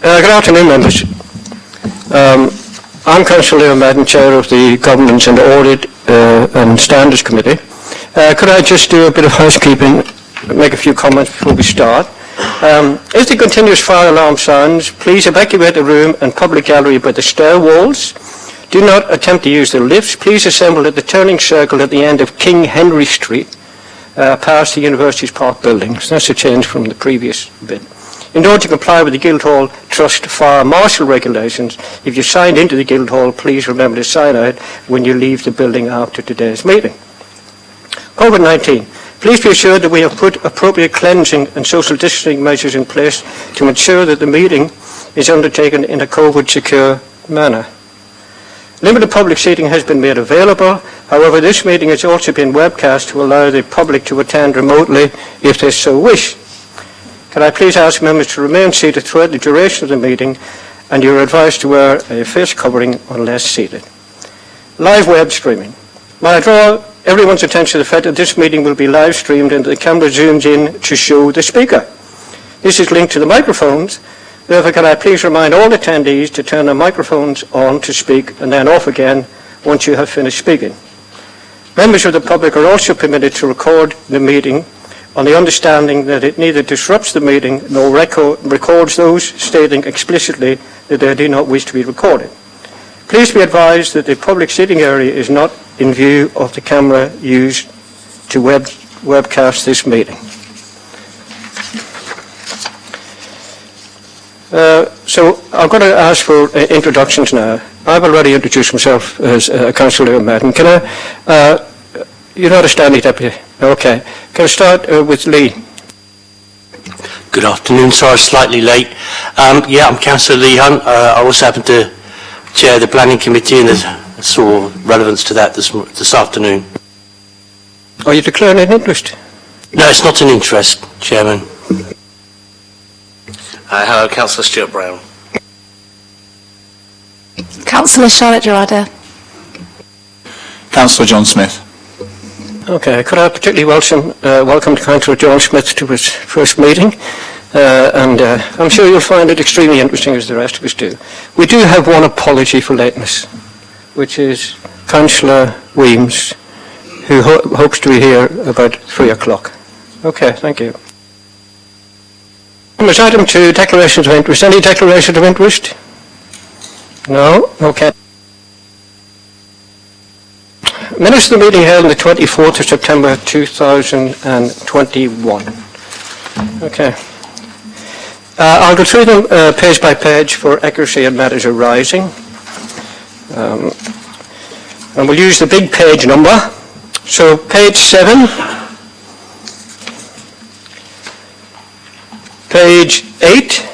Good afternoon, members. I'm Councillor Madden, Chair of the Governance and Audit and Standards Committee. Could I just do a bit of housekeeping, make a few comments before we start? If the continuous fire alarm sounds, please evacuate the room and public gallery by the stair walls. Do not attempt to use the lifts. Please assemble at the turning circle at the end of King Henry Street, past the University's Park buildings. That's a change from the previous bit. In order to comply with the Guildhall Trust Fire Marshal regulations, if you signed into the Guildhall, please remember to sign out when you leave the building after today's meeting. COVID-19. Please be assured that we have put appropriate cleansing and social distancing measures in place to ensure that the meeting is undertaken in a COVID-secure manner. Limited public seating has been made available. However, this meeting has also been webcast to allow the public to attend remotely if they so wish. Can I please ask members to remain seated throughout the duration of the meeting, and you're advised to wear a face covering unless seated. Live web streaming. May I draw everyone's attention to the fact that this meeting will be live streamed and the camera zooms in to show the speaker. This is linked to the microphones. Therefore, can I please remind all attendees to turn their microphones on to speak and then off again once you have finished speaking. Members of the public are also permitted to record the meeting on the understanding that it neither disrupts the meeting nor records those stating explicitly that they do not wish to be recorded. Please be advised that the public sitting area is not in view of the camera used to webcast this meeting. So I'm going to ask for introductions now. I've already introduced myself as Councillor Madden. Can I, you're not a standing deputy? Okay. Can I start with Lee? Good afternoon. Sorry, I was slightly late. I'm Councillor Lee Hunt. I also happen to chair the Planning Committee, and there's sort of relevance to that this afternoon. Are you declaring an interest? No, it's not an interest, Chairman. Hello, Councillor Stuart Brown. Councillor Charlotte Gerarda. Councillor John Smith. Okay, could I particularly welcome Councillor John Smith to his first meeting, and I'm sure you'll find it extremely interesting as the rest of us do. We do have one apology for lateness, which is Councillor Weems, who hopes to be here about 3 o'clock. Okay, thank you. Item 2, declarations of interest. Any declarations of interest? No? Okay. Minutes of the meeting held on the 24th of September 2021. Okay. I'll go through them page by page for accuracy and matters arising. And we'll use the big page number. So page 7, page 8.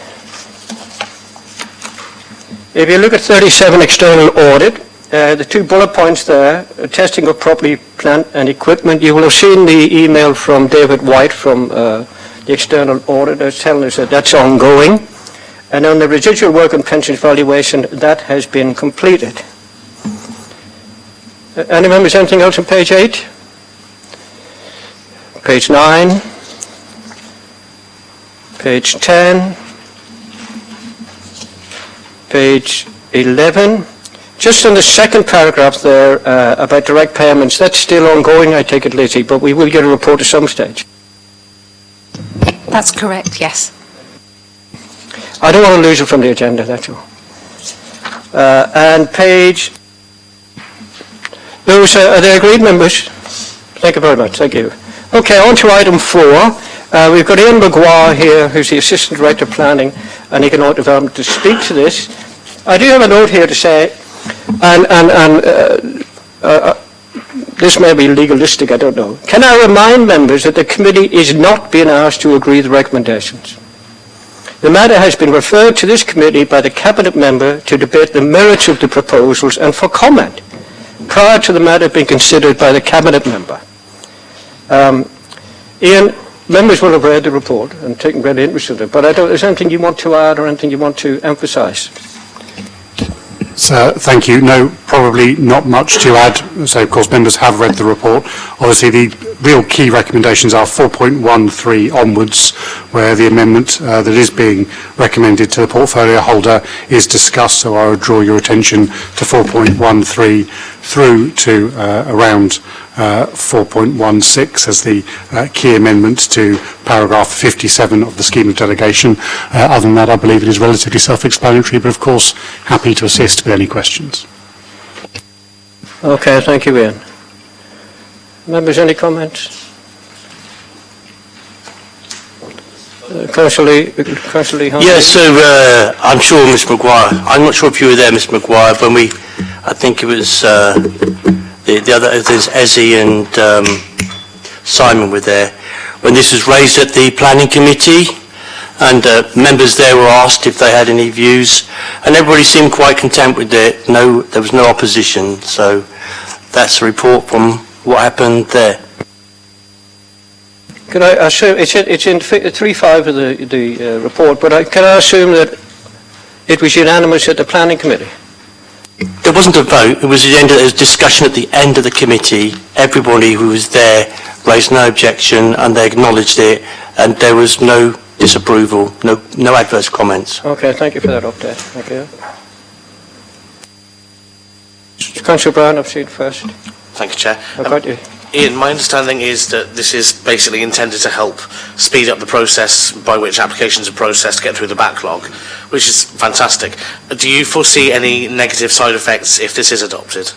If you look at 37, external audit, the 2 bullet points there, testing of property, plant and equipment. You will have seen the email from David White from the external auditor telling us that that's ongoing. And on the residual work and pensions valuation, that has been completed. Any members, anything else on page 8? Page 9. Page 10. Page 11. Just in the second paragraph there about direct payments, that's still ongoing, I take it, Lizzie, but we will get a report at some stage. That's correct, yes. I don't want to lose it from the agenda, that's all. And page... Those, are they agreed, members? Thank you very much, thank you. Okay, on to item 4. We've got Ian McGuire here, who's the Assistant Director of Planning and Economic Development, to speak to this. I do have a note here to say, this may be legalistic, I don't know. Can I remind members that the committee is not being asked to agree with the recommendations? The matter has been referred to this committee by the Cabinet member to debate the merits of the proposals and for comment, prior to the matter being considered by the Cabinet member. Ian, members will have read the report and taken great interest in it, but is there anything you want to add or anything you want to emphasise? So, thank you. No, probably not much to add. So, of course, members have read the report. Obviously, the real key recommendations are 4.13 onwards, where the amendment that is being recommended to the portfolio holder is discussed. So, I would draw your attention to 4.13 through to around 4.16 as the key amendment to paragraph 57 of the scheme of delegation. Other than that, I believe it is relatively self-explanatory, but of course, happy to assist with any questions. Okay, thank you, Ian. Members, any comments? Councillor Lee Hunt? Yeah, so I'm sure Ms Maguire, I'm not sure if you were there, Ms Maguire, when I think it was the other, there's Ezzy and Simon were there, when this was raised at the planning committee, and members there were asked if they had any views, and everybody seemed quite content with it. No, there was no opposition, so that's a report from what happened there. Can I assume, it's in 3.5 of the report, but can I assume that it was unanimous at the planning committee? There wasn't a vote, it was a discussion at the end of the committee. Everybody who was there raised no objection and they acknowledged it, and there was no disapproval, no adverse comments. Okay, thank you for that update. Thank you. Councillor Brown, I've seen first. Thank you, Chair. I've got you. Ian, my understanding is that this is basically intended to help speed up the process by which applications are processed to get through the backlog, which is fantastic. Do you foresee any negative side effects if this is adopted?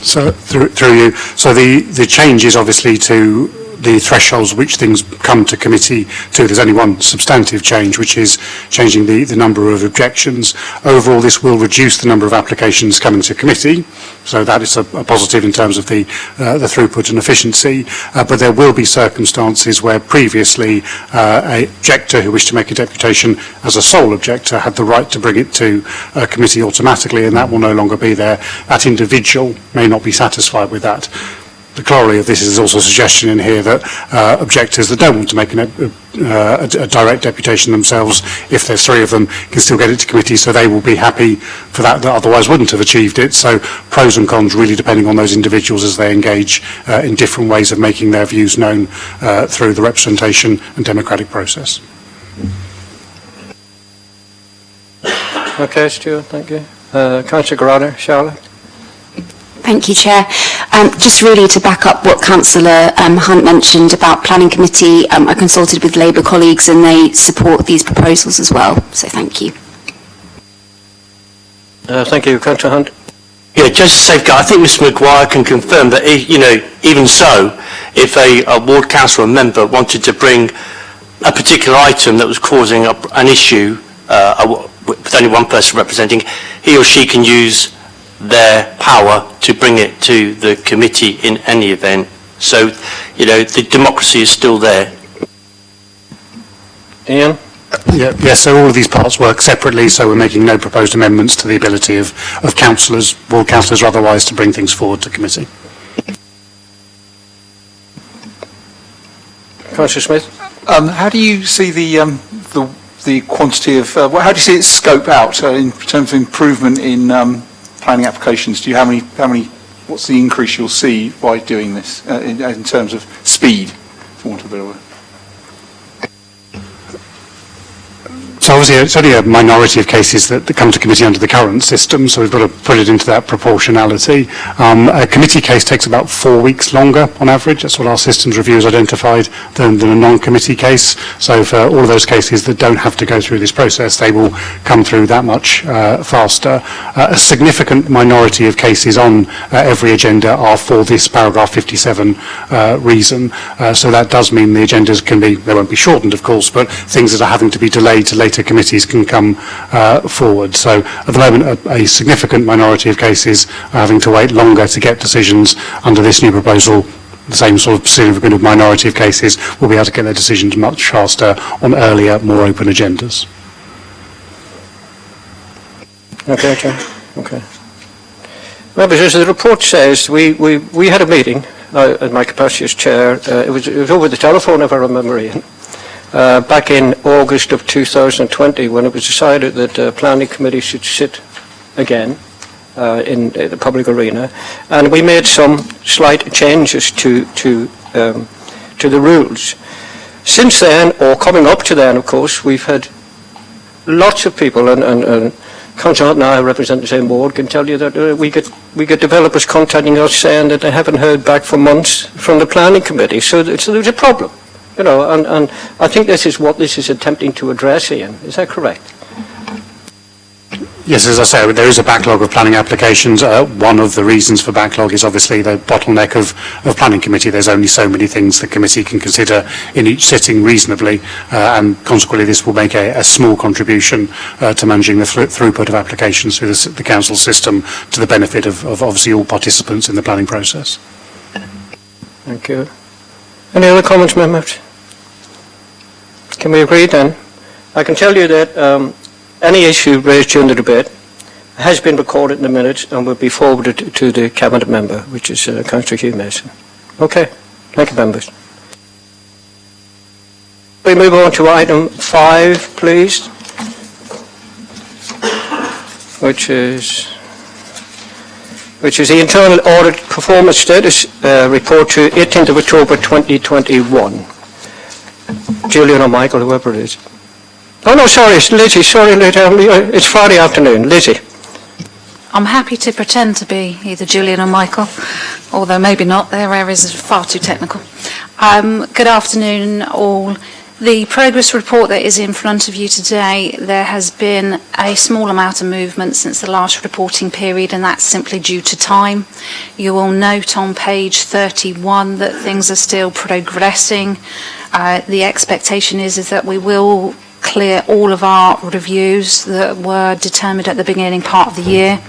So, through you. So the change is obviously to the thresholds which things come to committee to. There's only one substantive change, which is changing the number of objections. Overall, this will reduce the number of applications coming to committee, so that is a positive in terms of the throughput and efficiency. But there will be circumstances where previously a objector who wished to make a deputation as a sole objector had the right to bring it to committee automatically, and that will no longer be there. That individual may not be satisfied with that. The corollary of this is also a suggestion in here that objectors that don't want to make a direct deputation themselves, if there's three of them, can still get it to committee, so they will be happy for that otherwise wouldn't have achieved it. So pros and cons really depending on those individuals as they engage in different ways of making their views known through the representation and democratic process. Okay, Stuart, thank you. Councillor Granner, Charlotte? Thank you, Chair. Just really to back up what Councillor Hunt mentioned about planning committee, I consulted with Labour colleagues and they support these proposals as well, so thank you. Thank you, Councillor Hunt. Yeah, just to safeguard, I think Mr Maguire can confirm that, even so, if a ward councillor or member wanted to bring a particular item that was causing an issue with only one person representing, he or she can use their power to bring it to the committee in any event. So, the democracy is still there. Ian? Yes, so all of these parts work separately, so we're making no proposed amendments to the ability of councillors, ward councillors or otherwise, to bring things forward to committee. Councillor Smith? How do you see the quantity of, how do you see it scope out in terms of improvement in planning applications? Do you how many? What's the increase you'll see by doing this in terms of speed, for want of a better word? So obviously it's only a minority of cases that come to committee under the current system, so we've got to put it into that proportionality. A committee case takes about 4 weeks longer on average. That's what our systems review has identified than a non-committee case. So for all of those cases that don't have to go through this process, they will come through that much faster. A significant minority of cases on every agenda are for this paragraph 57 reason. So that does mean the agendas they won't be shortened of course, but things that are having to be delayed to later committees can come forward. So at the moment a significant minority of cases are having to wait longer to get decisions under this new proposal. The same sort of significant minority of cases will be able to get their decisions much faster on earlier, more open agendas. Okay, Chair. Okay. Members, as the report says, we had a meeting at my capacity as Chair. It was over the telephone, if I remember, Ian. back in August of 2020 when it was decided that the planning committee should sit again in the public arena, and we made some slight changes to the rules. Since then, or coming up to then, of course, we've had lots of people, and Councillor Hunt and I represent the same board, can tell you that we get developers contacting us saying that they haven't heard back for months from the planning committee. So there's a problem, you know, and I think this is what this is attempting to address, Ian. Is that correct? Yes, as I say, there is a backlog of planning applications. One of the reasons for backlog is obviously the bottleneck of planning committee. There's only so many things the committee can consider in each sitting reasonably, and consequently this will make a small contribution to managing the throughput of applications through the council system to the benefit of obviously all participants in the planning process. Thank you. Any other comments, members? Can we agree then? I can tell you that any issue raised during the debate has been recorded in the minutes and will be forwarded to the Cabinet member, which is Councillor Hugh Mason. Okay, thank you, members. We move on to item 5, please, which is the Internal Audit Performance Status Report to 18th of October 2021. Julian or Michael, whoever it is. Oh no, sorry, it's Lizzie. Sorry, it's Friday afternoon. Lizzie. I'm happy to pretend to be either Julian or Michael, although maybe not. Their areas are far too technical. Good afternoon, all. The progress report that is in front of you today, there has been a small amount of movement since the last reporting period, and that's simply due to time. You will note on page 31 that things are still progressing. The expectation is that we will clear all of our reviews that were determined at the beginning part of the year.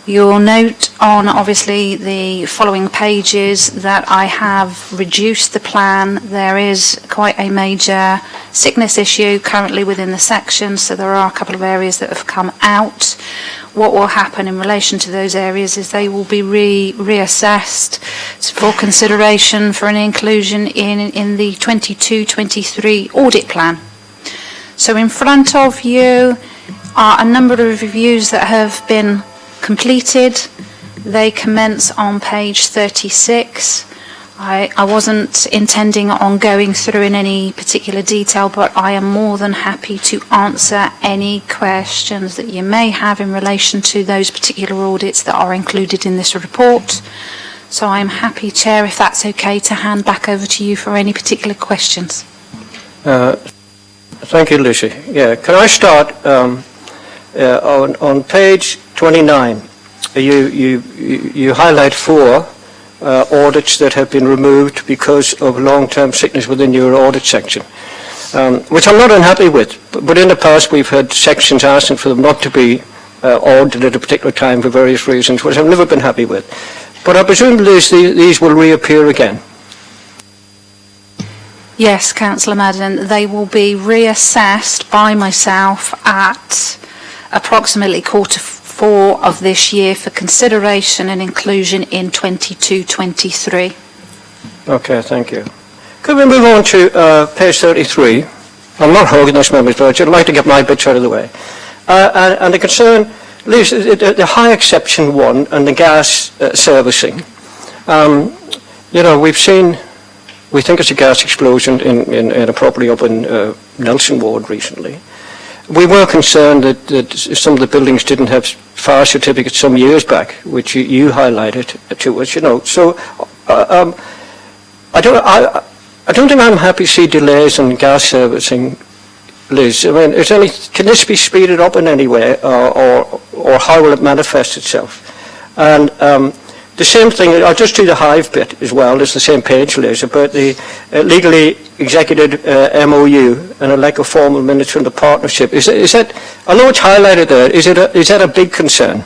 You'll note on obviously the following pages that I have reduced the plan. There is quite a major sickness issue currently within the section, so there are a couple of areas that have come out. What will happen in relation to those areas is they will be reassessed for consideration for an inclusion in the 22-23 audit plan. So in front of you are a number of reviews that have been completed. They commence on page 36. I wasn't intending on going through in any particular detail, but I am more than happy to answer any questions that you may have in relation to those particular audits that are included in this report. So I'm happy, Chair, if that's okay, to hand back over to you for any particular questions. Thank you, Lucy. Yeah, can I start on page 29? You highlight 4 audits that have been removed because of long-term sickness within your audit section, which I'm not unhappy with. But in the past, we've had sections asking for them not to be audited at a particular time for various reasons, which I've never been happy with. But I presume these will reappear again. Yes, Councillor Madden, they will be reassessed by myself at approximately Q4 of this year for consideration and inclusion in 22-23. Okay, thank you. Could we move on to page 33? I'm not hogging this, members, but I'd like to get my bits out of the way. And the concern, Liz, the high exception 1 and the gas servicing. You know, we think it's a gas explosion in a property up in Nelson Ward recently. We were concerned that some of the buildings didn't have fire certificates some years back, which you highlighted to us, you know. So I don't think I'm happy to see delays in gas servicing, Liz. I mean, can this be speeded up in any way, or how will it manifest itself? And the same thing, I'll just do the Hive bit as well, it's the same page, Liz, about the legally executed MOU and a lack of formal minutes from the partnership. Is that, I know it's highlighted there, is that a big concern?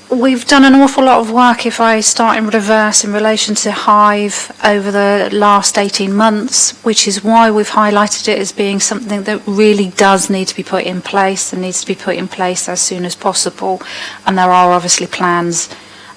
We've done an awful lot of work, if I start in reverse, in relation to Hive over the last 18 months, which is why we've highlighted it as being something that really does need to be put in place and needs to be put in place as soon as possible. And there are obviously plans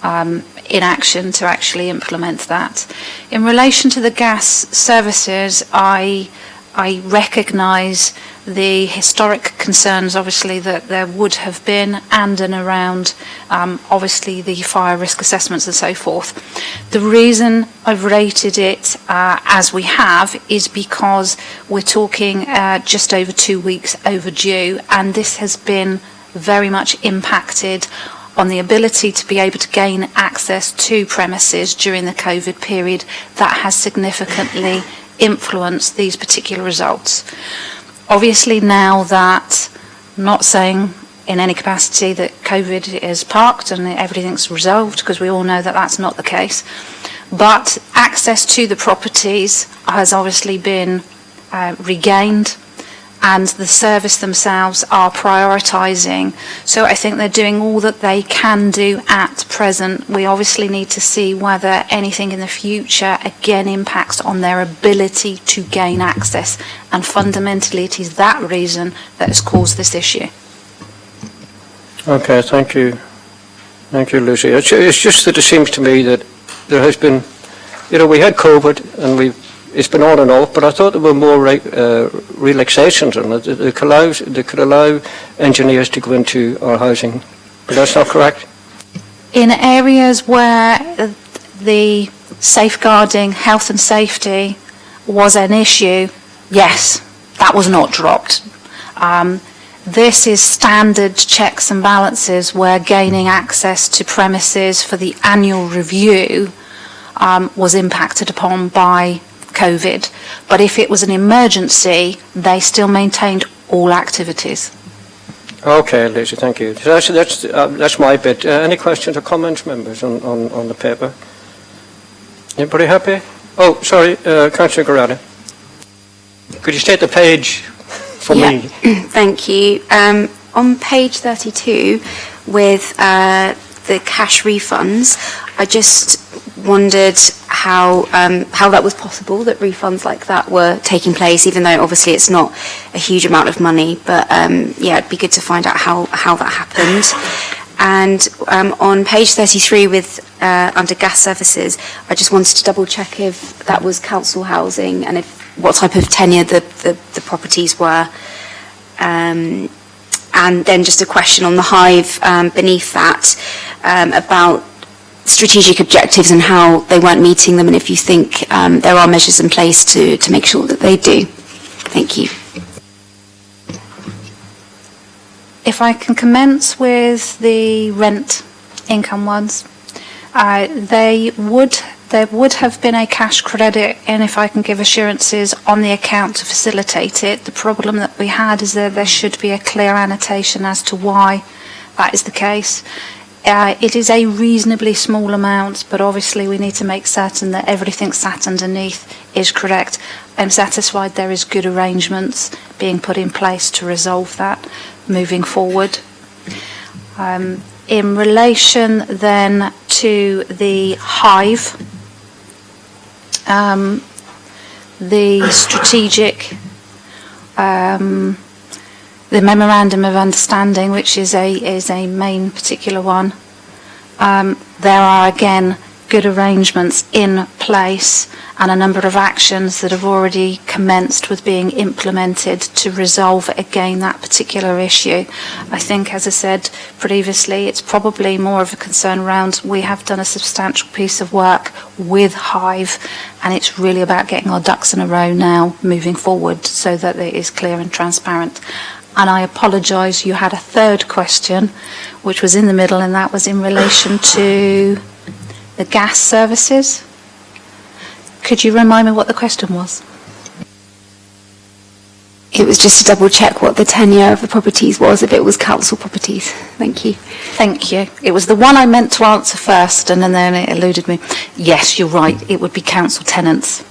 in action to actually implement that. In relation to the gas services, I recognise the historic concerns, obviously, that there would have been and around, obviously, the fire risk assessments and so forth. The reason I've rated it as we have is because we're talking just over 2 weeks overdue, and this has been very much impacted on the ability to be able to gain access to premises during the COVID period. That has significantly influenced these particular results. Obviously, now that, I'm not saying in any capacity that COVID is parked and everything's resolved, because we all know that that's not the case, but access to the properties has obviously been regained, and the service themselves are prioritising. So I think they're doing all that they can do at present. We obviously need to see whether anything in the future again impacts on their ability to gain access. And fundamentally, it is that reason that has caused this issue. Okay, thank you. Thank you, Lucy. It's just that it seems to me that there has been, we had COVID and it's been on and off, but I thought there were more relaxations on it that could allow engineers to go into our housing. But that's not correct? In areas where the safeguarding, health and safety was an issue, yes, that was not dropped. This is standard checks and balances where gaining access to premises for the annual review was impacted upon by COVID, but if it was an emergency, they still maintained all activities. Okay, Lucy, thank you. So that's my bit. Any questions or comments, members, on the paper? Anybody happy? Oh, sorry, Councillor Garada. Could you state the page for me? Thank you. On page 32, with the cash refunds, I just wondered how that was possible that refunds like that were taking place, even though obviously it's not a huge amount of money. But yeah, it'd be good to find out how that happened. And on page 33, with under gas services, I just wanted to double check if that was council housing and what type of tenure the properties were. And then just a question on the Hive beneath that about strategic objectives and how they weren't meeting them, and if you think there are measures in place to make sure that they do. Thank you. If I can commence with the rent income ones, there would have been a cash credit, and if I can give assurances on the account to facilitate it. The problem that we had is that there should be a clear annotation as to why that is the case. It is a reasonably small amount, but obviously we need to make certain that everything sat underneath is correct. I'm satisfied there is good arrangements being put in place to resolve that moving forward. In relation then to the Hive, the strategic, the memorandum of understanding, which is a main particular one, there are again good arrangements in place and a number of actions that have already commenced with being implemented to resolve again that particular issue. I think, as I said previously, it's probably more of a concern around we have done a substantial piece of work with Hive, and it's really about getting our ducks in a row now moving forward so that it is clear and transparent. And I apologise, you had a third question, which was in the middle, and that was in relation to the gas services. Could you remind me what the question was? It was just to double check what the tenure of the properties was, if it was council properties. Thank you. Thank you. It was the one I meant to answer first, and then it eluded me. Yes, you're right, it would be council tenants.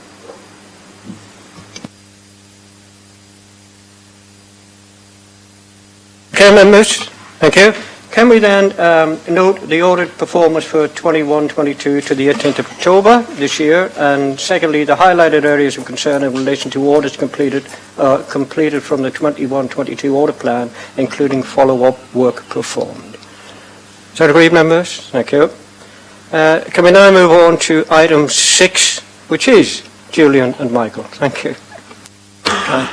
Okay, members, thank you. Can we then note the audit performance for 21-22 to the 18th of October this year, and secondly, the highlighted areas of concern in relation to audits completed from the 21-22 audit plan, including follow-up work performed. Is that agreed, members? Thank you. Can we now move on to item 6, which is Julian and Michael? Thank you. Okay.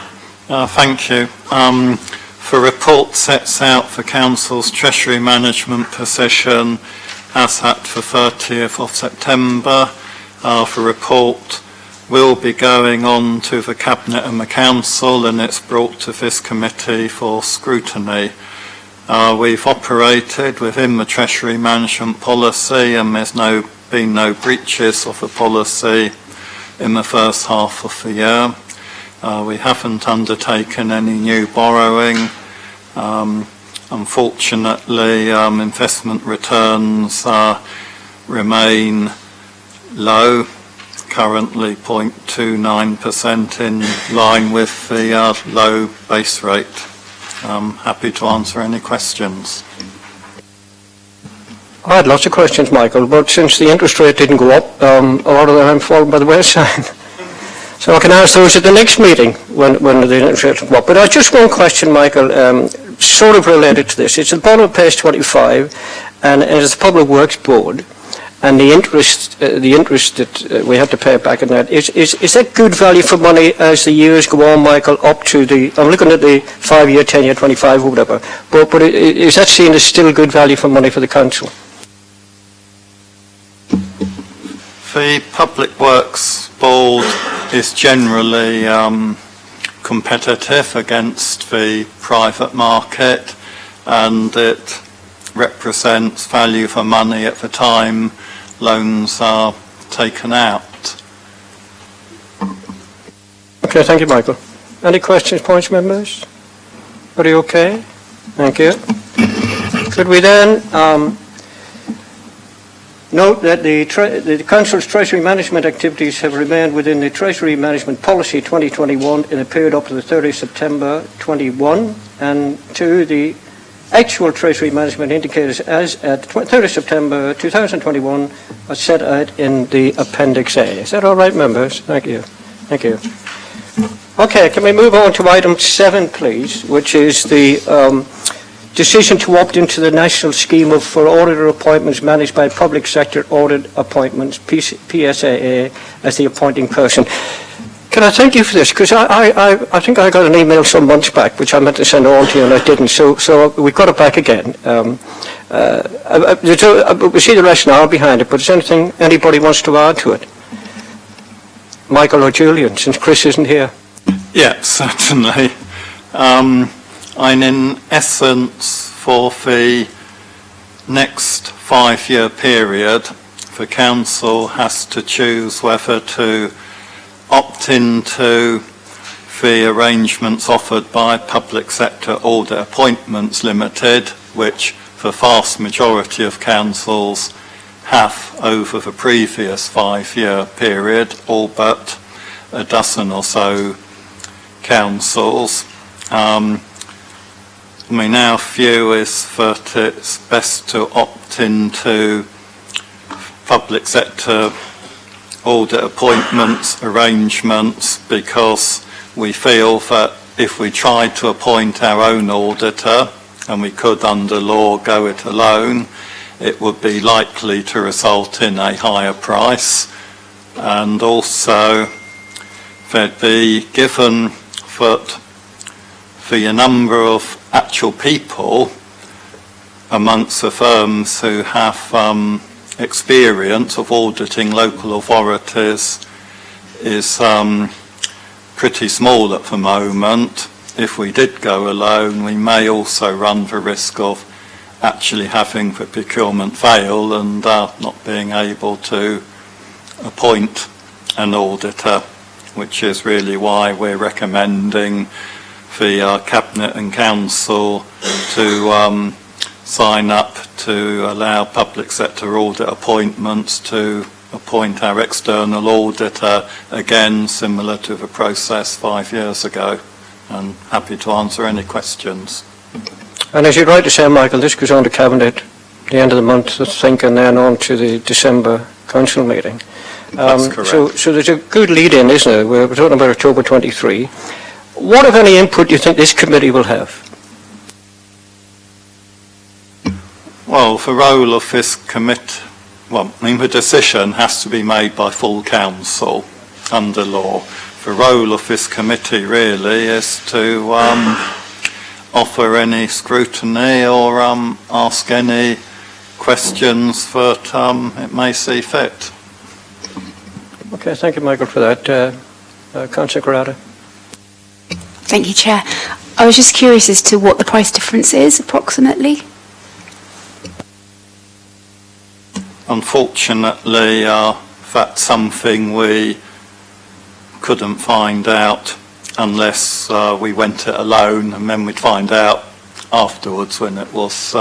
Thank you. For report sets out for Council's Treasury Management position as at for 30th of September. For report will be going on to the Cabinet and the Council, and it's brought to this committee for scrutiny. We've operated within the Treasury Management policy, and there's been no breaches of the policy in the first half of the year. We haven't undertaken any new borrowing. Unfortunately, investment returns remain low, currently 0.29%, in line with the low base rate. I'm happy to answer any questions. I had lots of questions, Michael, but since the interest rate didn't go up, a lot of them have fallen by the wayside. So I can ask those at the next meeting when the interest rate will go up. But just one question, Michael, sort of related to this. It's at the bottom of page 25, and it's the Public Works Board, and the interest that we have to pay back on that, is that good value for money as the years go on, Michael, up to I'm looking at the 5-year, 10-year, 25, or whatever, but is that seen as still good value for money for the council? The Public Works Board is generally competitive against the private market, and it represents value for money at the time loans are taken out. Okay, thank you, Michael. Any questions, points, members? Are you okay? Thank you. Could we then note that the Council's Treasury Management activities have remained within the Treasury Management Policy 2021 in a period up to the 30th September 21, and 2, the actual Treasury Management indicators as at 30th September 2021 are set out in the Appendix A. Is that all right, members? Thank you. Thank you. Okay, can we move on to item 7, please, which is the decision to opt into the national scheme for auditor appointments managed by Public Sector Audit Appointments, PSAA, as the appointing person. Can I thank you for this? Because I think I got an email some months back, which I meant to send on to you, and I didn't. So we got it back again. We see the rationale behind it, but is there anything anybody wants to add to it? Michael or Julian, since Chris isn't here. Yeah, certainly. And in essence, for the next 5-year period, the Council has to choose whether to opt into the arrangements offered by Public Sector Audit Appointments Limited, which the vast majority of councils have over the previous 5-year period, all but a dozen or so councils. Our view is that it's best to opt into Public Sector Audit Appointments arrangements, because we feel that if we tried to appoint our own auditor, and we could under law go it alone, it would be likely to result in a higher price, and also there'd be, given that the number of actual people amongst the firms who have experience of auditing local authorities is pretty small at the moment. If we did go alone, we may also run the risk of actually having the procurement fail and not being able to appoint an auditor, which is really why we're recommending the Cabinet and Council to sign up to allow Public Sector Audit Appointments to appoint our external auditor, again similar to the process 5 years ago. And happy to answer any questions. And as you're right to say, Michael, this goes on to Cabinet at the end of the month, I think, and then on to the December Council meeting. That's correct. So there's a good lead-in, isn't there? We're talking about October 23. What, if any, input do you think this committee will have? Well, the role of this committee the decision has to be made by full council under law. The role of this committee really is to offer any scrutiny or ask any questions that it may see fit. Okay, thank you, Michael, for that. Councillor Corrado. Thank you, Chair. I was just curious as to what the price difference is, approximately. Unfortunately, that's something we couldn't find out unless we went it alone, and then we'd find out afterwards when it was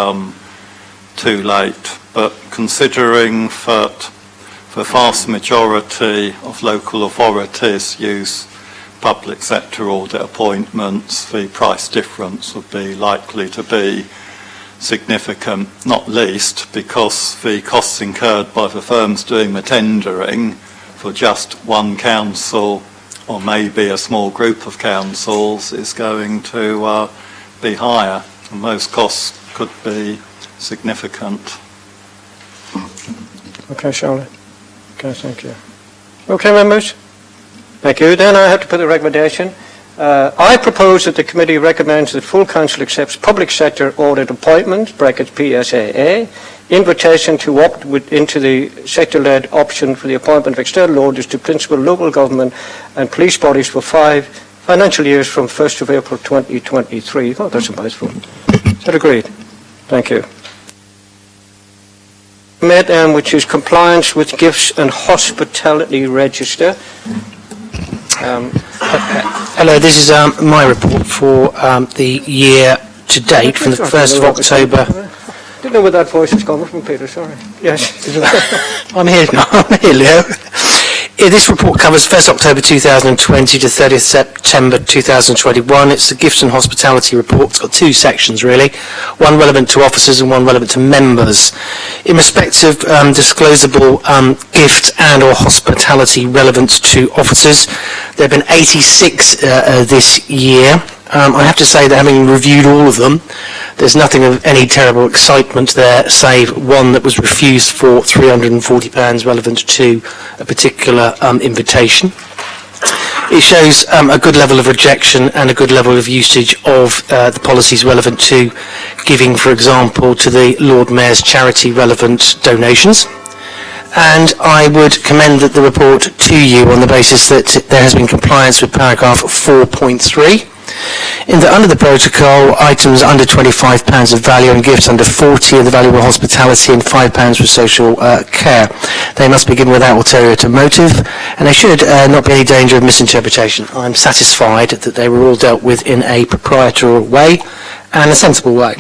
too late. But considering that the vast majority of local authorities use public sector audit appointments, the price difference would be likely to be significant, not least because the costs incurred by the firms doing the tendering for just one council or maybe a small group of councils is going to be higher, and those costs could be significant. Okay, Charlotte. Okay, thank you. Okay, members? Thank you. Then I have to put a recommendation. I propose that the committee recommends that full council accepts public sector audit appointments, brackets PSAA, invitation to opt into the sector-led option for the appointment of external auditors to principal local government and police bodies for 5 financial years from 1st of April 2023. Oh, that's a mouthful. Is that agreed? Thank you. Which is compliance with gifts and hospitality register. Hello, this is my report for the year to date from the 1st of October. Didn't know where that voice is coming from, Peter, sorry. Yes. I'm here now, Leo. This report covers 1st October 2020 to 30th September 2021. It's a gifts and hospitality report. It's got 2 sections, really. One relevant to officers and one relevant to members. In respect of disclosable gifts and or hospitality relevant to officers, there have been 86 this year. I have to say that having reviewed all of them, there's nothing of any terrible excitement there, save one that was refused for £340 relevant to a particular invitation. It shows a good level of rejection and a good level of usage of the policies relevant to giving, for example, to the Lord Mayor's charity relevant donations. And I would commend the report to you on the basis that there has been compliance with paragraph 4.3. Under the protocol, items under £25 of value and gifts under 40 of the valuable hospitality and £5 for social care. They must be given without ulterior motive, and there should not be any danger of misinterpretation. I'm satisfied that they were all dealt with in a proprietary way and a sensible way.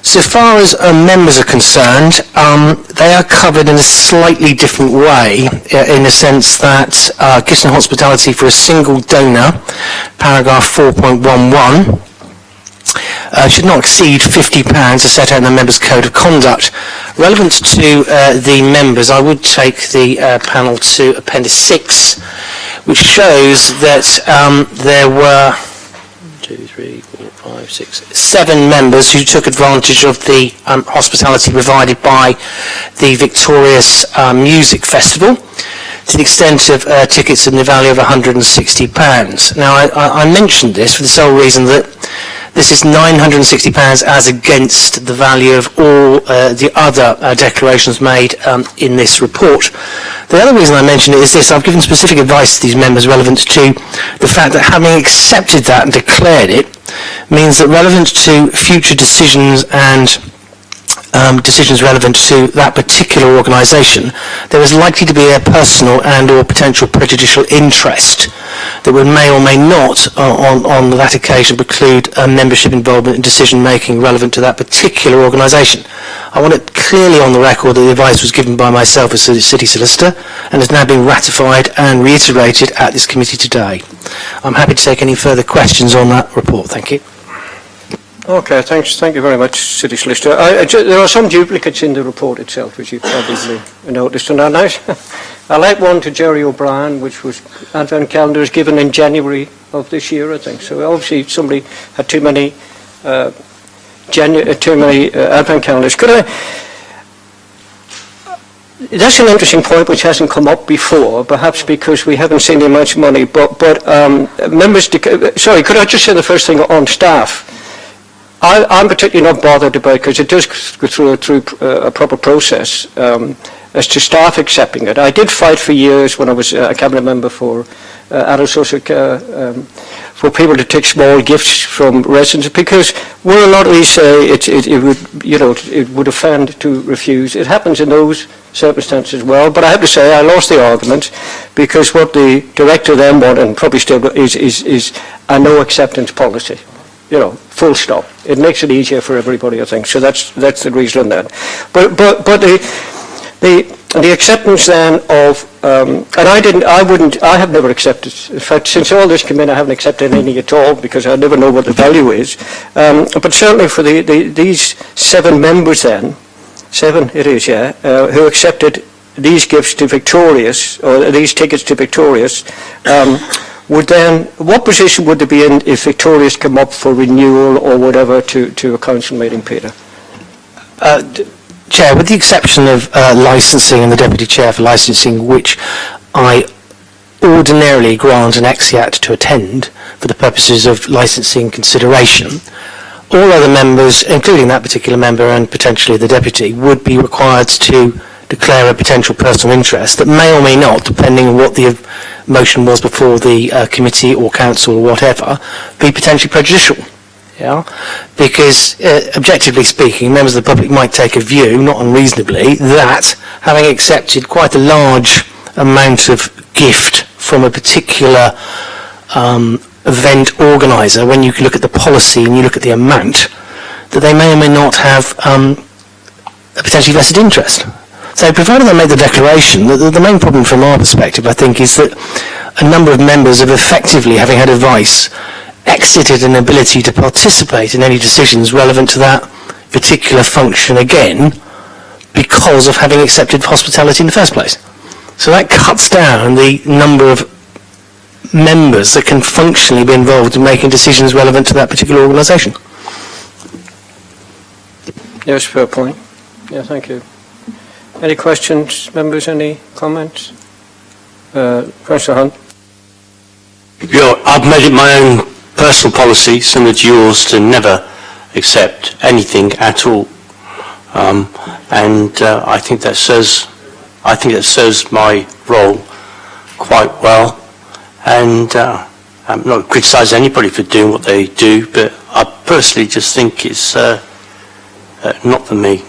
So far as members are concerned, they are covered in a slightly different way, in the sense that gifts and hospitality for a single donor, paragraph 4.11, should not exceed £50 as set out in the members' code of conduct. Relevant to the members, I would take the panel to Appendix 6, which shows that there were 7 members who took advantage of the hospitality provided by the Victorious Music Festival to the extent of tickets in the value of £160. Now, I mentioned this for the sole reason that this is £960 as against the value of all the other declarations made in this report. The other reason I mention it is this: I've given specific advice to these members relevant to the fact that having accepted that and declared it means that relevant to future decisions and decisions relevant to that particular organisation, there is likely to be a personal and or potential prejudicial interest that may or may not on that occasion preclude membership involvement in decision making relevant to that particular organisation. I want it clearly on the record that the advice was given by myself as City Solicitor and has now been ratified and reiterated at this committee today. I'm happy to take any further questions on that report. Thank you. Okay, thanks. Thank you very much, City Solicitor. There are some duplicates in the report itself, which you probably noticed, and I like one to Jerry O'Brien, which was Advent calendar was given in January of this year, I think. So obviously somebody had too many Advent calendars. That's an interesting point which hasn't come up before, perhaps because we haven't seen the amount of money, but members, sorry, could I just say the first thing on staff? I'm particularly not bothered about, because it does go through a proper process as to staff accepting it. I did fight for years when I was a cabinet member for adult social care, for people to take small gifts from residents, because where a lot of these say it would offend to refuse, it happens in those circumstances as well. But I have to say I lost the argument, because what the director then wanted, and probably still is a no acceptance policy. Full stop. It makes it easier for everybody, I think. So that's the reason on that. But the acceptance then of I have never accepted. In fact, since all this came in, I haven't accepted any at all, because I never know what the value is. But certainly for these 7 members then, 7 it is, yeah, who accepted these gifts to Victorious, or these tickets to Victorious, what position would they be in if Victorious come up for renewal or whatever to a council meeting, Peter? Chair, with the exception of licensing and the Deputy Chair for licensing, which I ordinarily grant an exeat to attend for the purposes of licensing consideration, all other members, including that particular member and potentially the Deputy, would be required to declare a potential personal interest that may or may not, depending on what the motion was before the committee or council or whatever, be potentially prejudicial. Yeah, because objectively speaking, members of the public might take a view, not unreasonably, that having accepted quite a large amount of gift from a particular event organiser, when you look at the policy and you look at the amount, that they may or may not have a potentially vested interest. So provided they made the declaration, the main problem from our perspective, I think, is that a number of members have effectively, having had advice, exited an ability to participate in any decisions relevant to that particular function again because of having accepted hospitality in the first place. So that cuts down the number of members that can functionally be involved in making decisions relevant to that particular organisation. Yes, fair point. Yeah, thank you. Any questions, members? Any comments? Councillor Hunt. Yeah, I've made it my own personal policy, similar to yours, to never accept anything at all, and I think that serves my role quite well. And I'm not criticising anybody for doing what they do, but I personally just think it's not for me.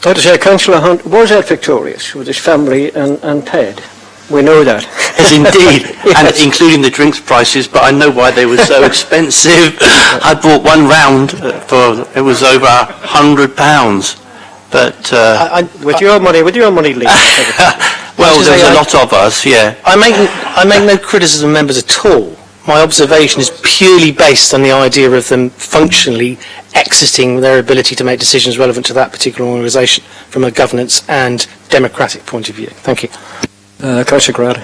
I have to say, Councillor Hunt was at Victorious with his family and Ted. We know that. Yes, indeed, Yes. and including the drinks prices, but I know why they were so expensive. I bought one round it was over £100, but... with your money, Lee. well, there's a lot of us, yeah. I make no criticism of members at all. My observation is purely based on the idea of them functionally exiting their ability to make decisions relevant to that particular organisation from a governance and democratic point of view. Thank you. Councillor Grady.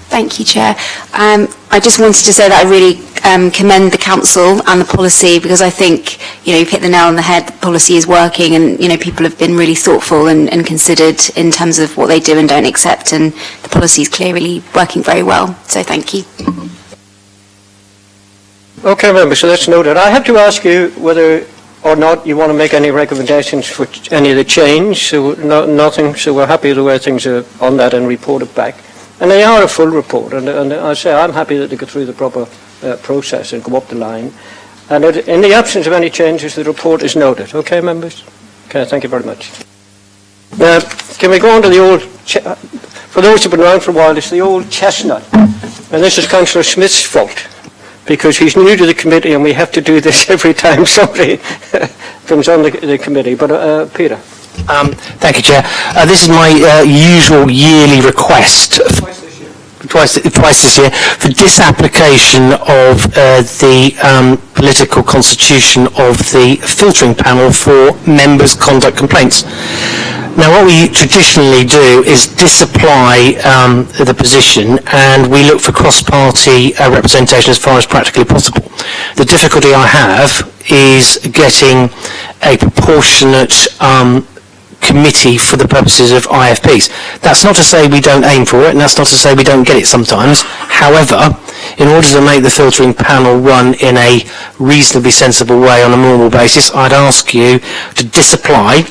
Thank you, Chair. I just wanted to say that I really commend the Council and the policy, because I think, you've hit the nail on the head. The policy is working, and, people have been really thoughtful and considered in terms of what they do and don't accept, and the policy is clearly working very well. So thank you. Okay, members, so that's noted. I have to ask you whether or not you want to make any recommendations for any of the change. So nothing, so we're happy the way things are on that and report it back. And they are a full report, and I say I'm happy that they go through the proper process and go up the line. And in the absence of any changes, the report is noted. Okay, members? Okay, thank you very much. Can we go on to the old, for those who've been around for a while, it's the old chestnut. And this is Councillor Smith's fault, because he's new to the committee and we have to do this every time somebody comes on the committee. But Peter. Thank you, Chair. This is my usual yearly request, twice this year, for disapplication of the political constitution of the filtering panel for members' conduct complaints. Now, what we traditionally do is disapply the position, and we look for cross-party representation as far as practically possible. The difficulty I have is getting a proportionate committee for the purposes of IFPs. That's not to say we don't aim for it, and that's not to say we don't get it sometimes. However, in order to make the filtering panel run in a reasonably sensible way on a normal basis, I'd ask you to disapply.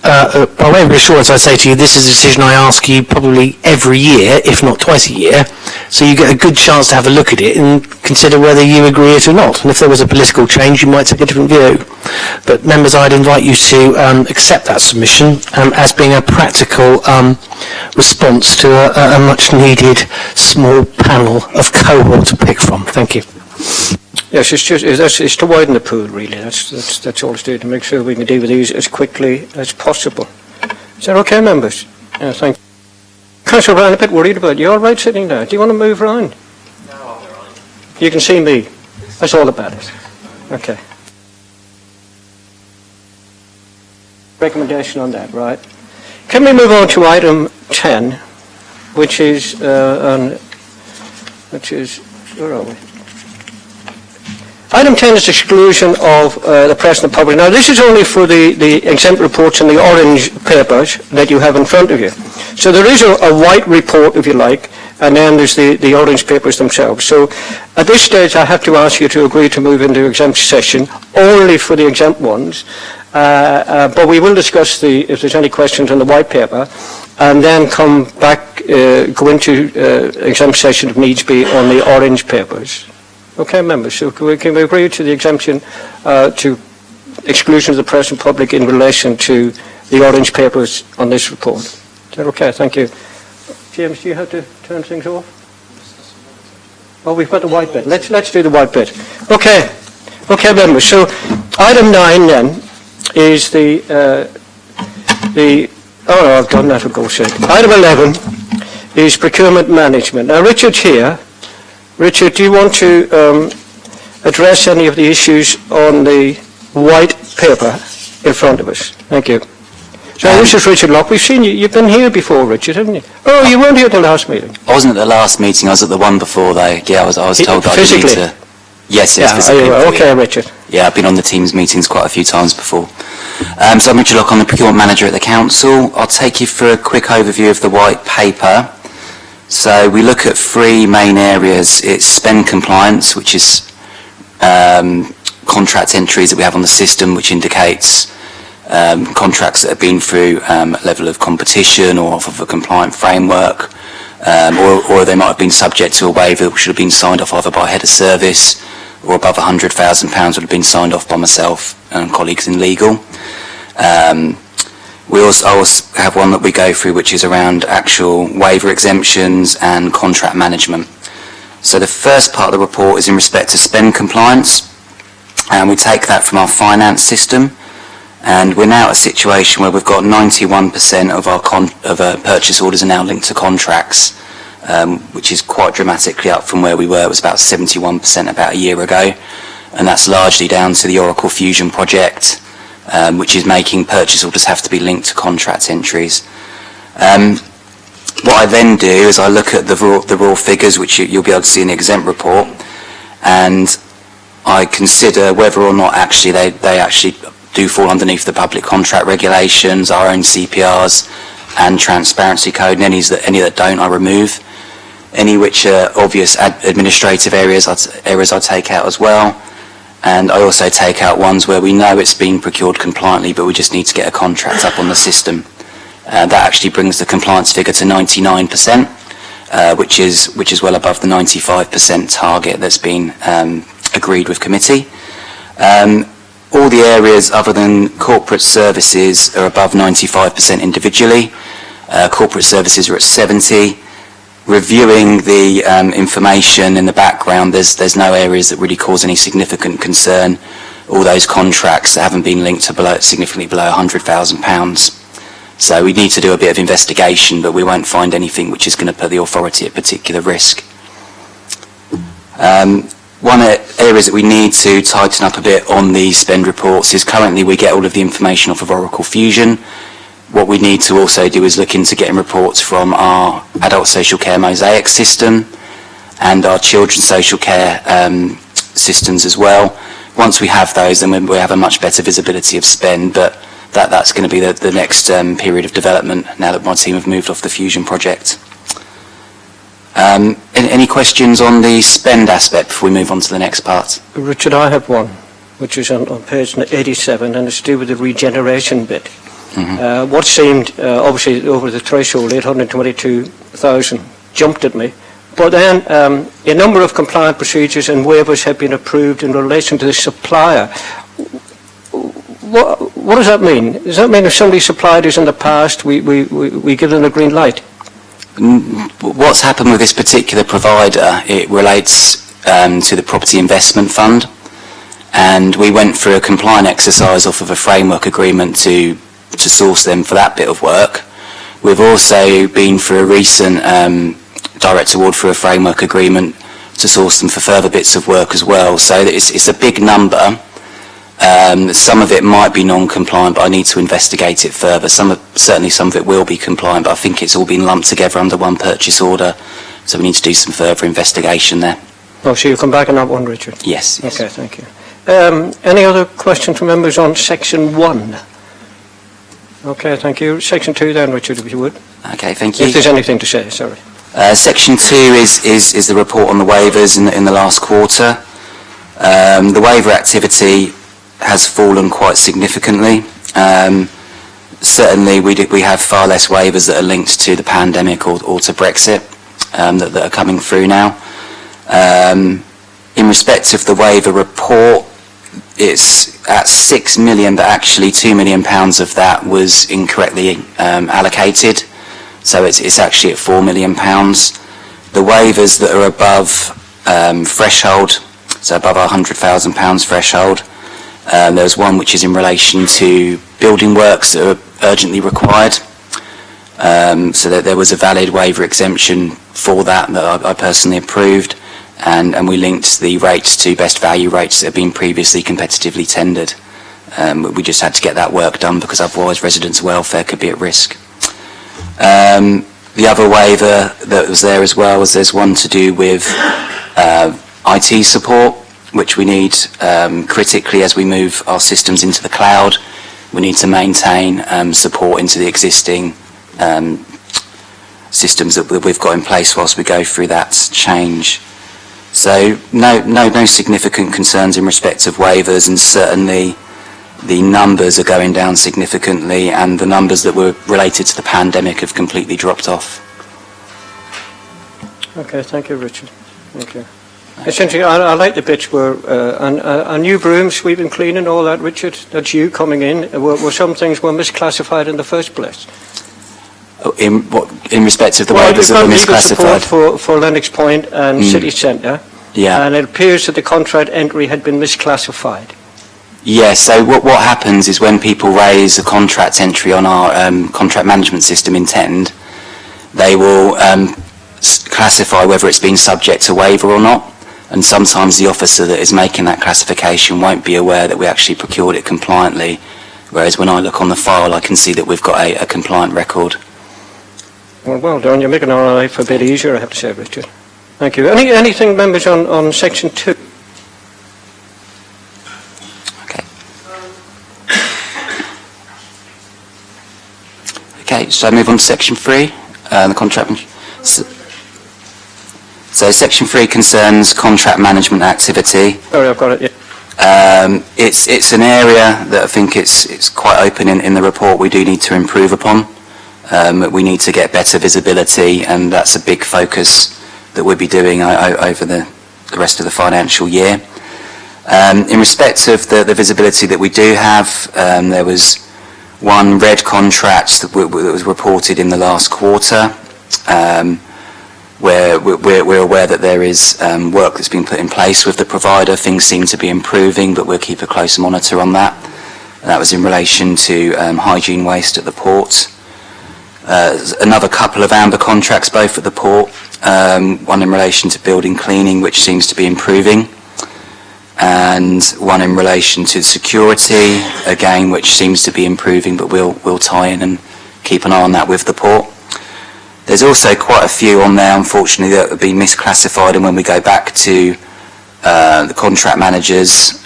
By way of reassurance, I'd say to you, this is a decision I ask you probably every year, if not twice a year, so you get a good chance to have a look at it and consider whether you agree it or not. And if there was a political change, you might take a different view. But members, I'd invite you to accept that submission as being a practical response to a much-needed small panel of cohort to pick from. Thank you. Yes, it's to widen the pool, really. That's all it's doing, to make sure we can deal with these as quickly as possible. Is that okay, members? Yeah, thank you. Councillor Ryan, a bit worried about you. All right sitting there? Do you want to move around? No, all right. You can see me. That's all that matters. Okay. Recommendation on that, right? Can we move on to item 10, which is, where are we? Item 10 is exclusion of the press and the public. Now, this is only for the exempt reports in the orange papers that you have in front of you. So there is a white report, if you like, and then there's the orange papers themselves. So at this stage, I have to ask you to agree to move into exempt session only for the exempt ones. But we will discuss if there's any questions on the white paper, and then come back, go into exempt session if needs be on the orange papers. Okay, members, so can we agree to the exemption to exclusion of the press and public in relation to the orange papers on this report? Is that okay? Thank you. James, do you have to turn things off? Oh, we've got the white bit. Let's do the white bit. Okay. Okay, members. So item 9 then is oh no, I've done that for God's sake. Item 11 is procurement management. Now, Richard's here. Richard, do you want to address any of the issues on the white paper in front of us? Thank you. So this is Richard Locke. We've seen you. You've been here before, Richard, haven't you? Oh, you weren't here at the last meeting. I wasn't at the last meeting. I was at the one before, though. Yeah, I was told that I didn't need to. Yes, physically. Okay, Richard. Yeah, I've been on the Teams meetings quite a few times before. So I'm Richard Locke. I'm the procurement manager at the council. I'll take you through a quick overview of the white paper. So we look at 3 main areas. It's spend compliance, which is contract entries that we have on the system, which indicates contracts that have been through a level of competition or off of a compliant framework, or they might have been subject to a waiver which should have been signed off either by head of service or above £100,000 would have been signed off by myself and colleagues in legal. We also have one that we go through which is around actual waiver exemptions and contract management. So the first part of the report is in respect to spend compliance, and we take that from our finance system, and we're now at a situation where we've got 91% of our purchase orders are now linked to contracts, which is quite dramatically up from where we were. It was about 71% about a year ago, and that's largely down to the Oracle Fusion project, which is making purchase orders have to be linked to contract entries. What I then do is I look at the raw figures, which you'll be able to see in the exempt report, and I consider whether or not actually they actually do fall underneath the public contract regulations, our own CPRs and transparency code, and any that don't I remove. Any which are obvious administrative areas I take out as well. And I also take out ones where we know it's been procured compliantly, but we just need to get a contract up on the system. That actually brings the compliance figure to 99%, which is well above the 95% target that's been agreed with committee. All the areas other than corporate services are above 95% individually. Corporate services are at 70%. Reviewing the information in the background, there's no areas that really cause any significant concern. All those contracts that haven't been linked to significantly below £100,000. So we need to do a bit of investigation, but we won't find anything which is going to put the authority at particular risk. One areas that we need to tighten up a bit on the spend reports is currently we get all of the information off of Oracle Fusion. What we need to also do is look into getting reports from our adult social care mosaic system and our children's social care systems as well. Once we have those, then we have a much better visibility of spend, but that's going to be the next period of development now that my team have moved off the Fusion project. Any questions on the spend aspect before we move on to the next part? Richard, I have one, which is on page 87, and it's to do with the regeneration bit. What seemed, obviously, over the threshold, 822,000, jumped at me. But then a number of compliant procedures and waivers have been approved in relation to the supplier. What does that mean? Does that mean if somebody supplied us in the past, we give them a green light? What's happened with this particular provider, it relates to the Property Investment Fund, and we went through a compliant exercise off of a framework agreement to source them for that bit of work. We've also been through a recent direct award for a framework agreement to source them for further bits of work as well. So it's a big number. Some of it might be non-compliant, but I need to investigate it further. Certainly some of it will be compliant, but I think it's all been lumped together under one purchase order, so we need to do some further investigation there. Oh, so you'll come back on that one, Richard? Yes. Okay, thank you. Any other questions from members on section 1? Okay, thank you. Section 2 then, Richard, if you would. Okay, thank you. If there's anything to say, sorry. Section 2 is the report on the waivers in the last quarter. The waiver activity has fallen quite significantly. Certainly we have far less waivers that are linked to the pandemic or to Brexit that are coming through now. In respect of the waiver report, it's at 6 million, but actually £2 million of that was incorrectly allocated. So it's actually at £4 million. The waivers that are above threshold, so above our £100,000 threshold, there's one which is in relation to building works that are urgently required. So that there was a valid waiver exemption for that I personally approved, and we linked the rates to best value rates that have been previously competitively tendered. We just had to get that work done because otherwise residents' welfare could be at risk. The other waiver that was there as well was there's one to do with IT support, which we need critically as we move our systems into the cloud. We need to maintain support into the existing systems that we've got in place whilst we go through that change. So no significant concerns in respect of waivers, and certainly the numbers are going down significantly, and the numbers that were related to the pandemic have completely dropped off. Okay, thank you, Richard. Thank you. Essentially, I like the bits where, a new broom, sweeping, cleaning, all that, Richard, that's you coming in, where some things were misclassified in the first place. In respect of the waivers that were misclassified? Legal support for Lennox Point and City Centre, and it appears that the contract entry had been misclassified. Yes, so what happens is when people raise a contract entry on our contract management system in Tend, they will classify whether it's been subject to waiver or not, and sometimes the officer that is making that classification won't be aware that we actually procured it compliantly, whereas when I look on the file I can see that we've got a compliant record. Well done, you're making our life a bit easier, I have to say, Richard. Thank you. Anything, members, on section 2? Okay, so I move on to section 3, the contract. So section 3 concerns contract management activity. Sorry, I've got it, yeah. It's an area that I think it's quite open in the report we do need to improve upon. We need to get better visibility, and that's a big focus that we'll be doing over the rest of the financial year. In respect of the visibility that we do have, there was one red contract that was reported in the last quarter, where we're aware that there is work that's been put in place with the provider. Things seem to be improving, but we'll keep a close monitor on that. That was in relation to hygiene waste at the port. Another couple of amber contracts, both at the port, one in relation to building cleaning, which seems to be improving, and one in relation to security, again, which seems to be improving, but we'll tie in and keep an eye on that with the port. There's also quite a few on there, unfortunately, that have been misclassified, and when we go back to the contract managers,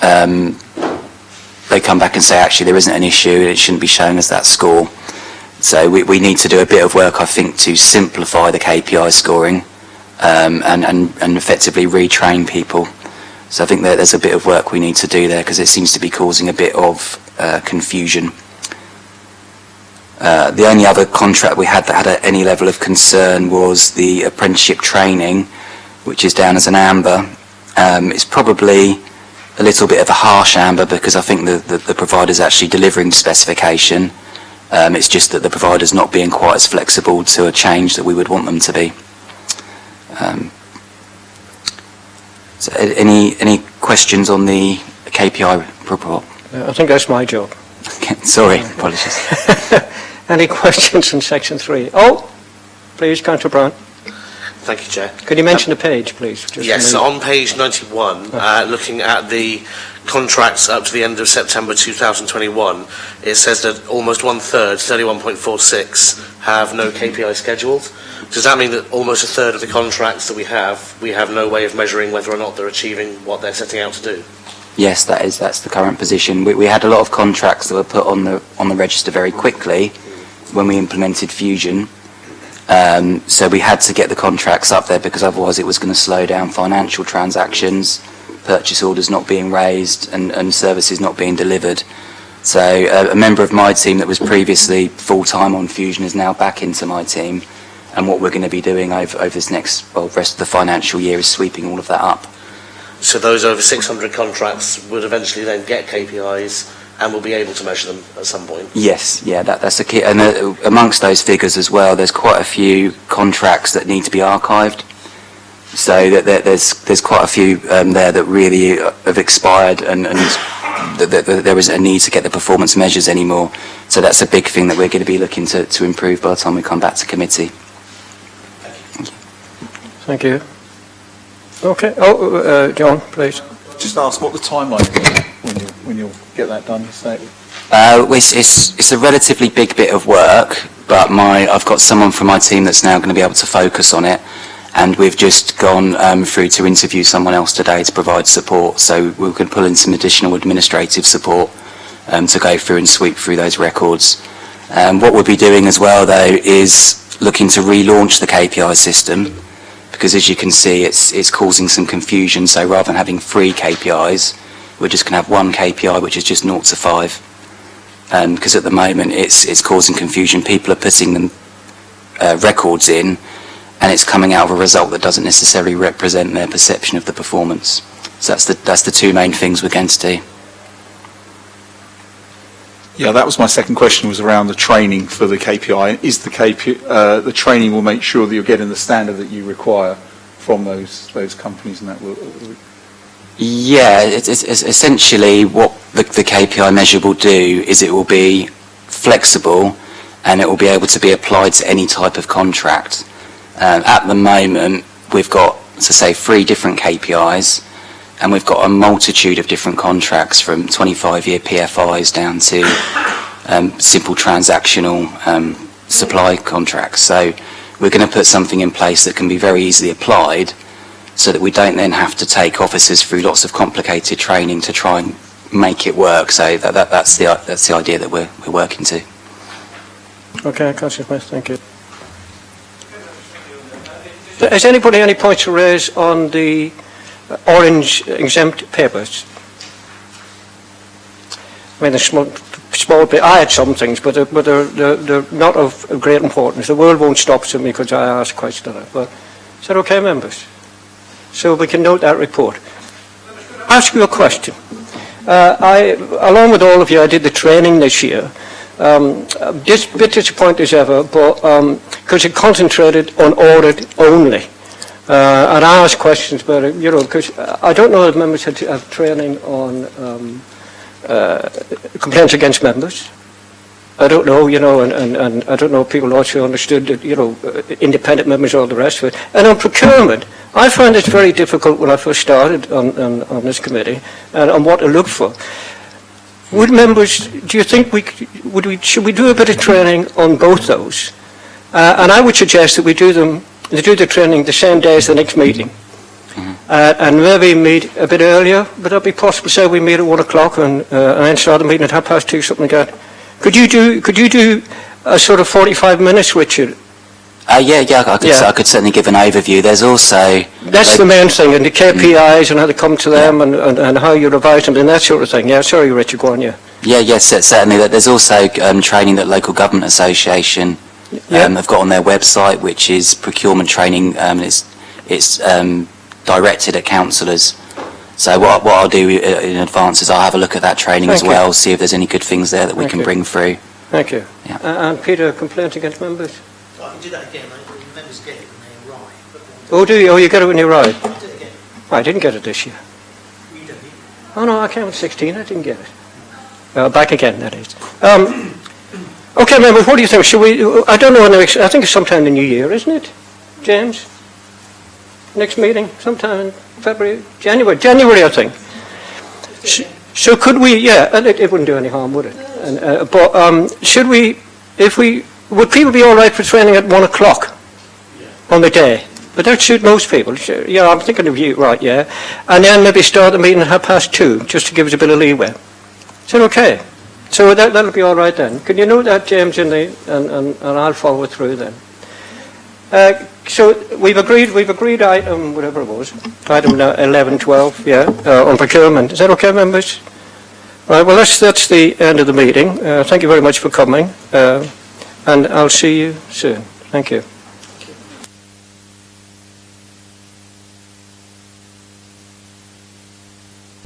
they come back and say, actually, there isn't an issue, it shouldn't be shown as that score. So we need to do a bit of work, I think, to simplify the KPI scoring and effectively retrain people. So I think that there's a bit of work we need to do there because it seems to be causing a bit of confusion. The only other contract we had that had any level of concern was the apprenticeship training, which is down as an amber. It's probably a little bit of a harsh amber because I think the provider's actually delivering the specification. It's just that the provider's not being quite as flexible to a change that we would want them to be. So any questions on the KPI report? I think that's my job. Okay, sorry, apologies. Any questions on section 3? Oh, please, Councillor Brown. Thank you, Chair. Could you mention the page, please? Just Yes, so on page 91, looking at the contracts up to the end of September 2021, it says that almost one-third, 31.46, have no KPI scheduled. Does that mean that almost a third of the contracts that we have no way of measuring whether or not they're achieving what they're setting out to do? Yes, that's the current position. We had a lot of contracts that were put on the register very quickly when we implemented Fusion. So we had to get the contracts up there because otherwise it was going to slow down financial transactions, purchase orders not being raised and services not being delivered. So a member of my team that was previously full-time on Fusion is now back into my team, and what we're going to be doing over this next, rest of the financial year is sweeping all of that up. So those over 600 contracts would eventually then get KPIs and we'll be able to measure them at some point? Yes, yeah, that's a key. And amongst those figures as well, there's quite a few contracts that need to be archived. So that there's quite a few there that really have expired and there isn't a need to get the performance measures anymore. So that's a big thing that we're going to be looking to improve by the time we come back to committee. Thank you. Okay. Oh, John, please. Just ask what the timeline is when you'll get that done. So. It's a relatively big bit of work, but I've got someone from my team that's now going to be able to focus on it, and we've just gone through to interview someone else today to provide support. So we can pull in some additional administrative support to go through and sweep through those records. What we'll be doing as well, though, is looking to relaunch the KPI system, because as you can see, it's causing some confusion. So rather than having 3 KPIs, we're just going to have 1 KPI, which is just 0 to 5. Because at the moment, it's causing confusion. People are putting them records in, and it's coming out of a result that doesn't necessarily represent their perception of the performance. So that's the 2 main things we're going to do. Yeah, that was my second question, was around the training for the KPI. Is the the training will make sure that you're getting the standard that you require from those companies, and that will? Yeah, it's essentially what the KPI measure will do is it will be flexible and it will be able to be applied to any type of contract. At the moment, we've got, to say, 3 different KPIs, and we've got a multitude of different contracts from 25-year PFIs down to simple transactional supply contracts. So we're going to put something in place that can be very easily applied so that we don't then have to take officers through lots of complicated training to try and make it work. So that's the idea that we're working to. Okay, Councillor Smith, thank you. Has anybody any points to raise on the orange exempt papers? I mean, a small bit. I had some things, but they're not of great importance. The world won't stop to me because I asked questions on it. But is that okay, members? So we can note that report. Ask you a question. Along with all of you, I did the training this year. Just a bit disappointed as ever, but because it concentrated on audit only. And I asked questions about it, because I don't know if members had to have training on complaints against members. I don't know, and I don't know if people also understood that, independent members, all the rest of it. And on procurement, I found it very difficult when I first started on this committee, and on what to look for. Would members, do you think should we do a bit of training on both those? And I would suggest that we do the training the same day as the next meeting. and maybe meet a bit earlier. Would that be possible? Say we meet at 1 o'clock and then start the meeting at 2:30, something like that. Could you do a sort of 45 minutes, Richard? I could certainly give an overview. There's also... That's the main thing, and the KPIs and how to come to them and how you revise them and that sort of thing. Yeah, sorry, Richard, go on, yeah. Yes, certainly. There's also training that Local Government Association have got on their website, which is procurement training. It's directed at councillors. So what I'll do in advance is I'll have a look at that training as well, see if there's any good things there that we can bring through. Thank you. Yeah. And Peter, complaints against members? I can do that again. The members get it when they arrive. Oh, do you? Oh, you get it when you arrive? I'll do it again. I didn't get it this year. You don't need it. Oh, no, I came at 16, I didn't get it. Back again, that is. Okay, members, what do you think? Should we, I don't know, I think it's sometime in the new year, isn't it, James? Next meeting, sometime in February, January, I think. So could we, it wouldn't do any harm, would it? But should we, would people be all right for training at 1 o'clock on the day? But that suit most people. Yeah, I'm thinking of you, right, yeah. And then maybe start the meeting at 2:30, just to give us a bit of leeway. Is that okay? So that'll be all right then. Can you note that, James, and I'll follow through then. So we've agreed item, whatever it was, item 11, 12, on procurement. Is that okay, members? Right, well, that's the end of the meeting. Thank you very much for coming, and I'll see you soon. Thank you.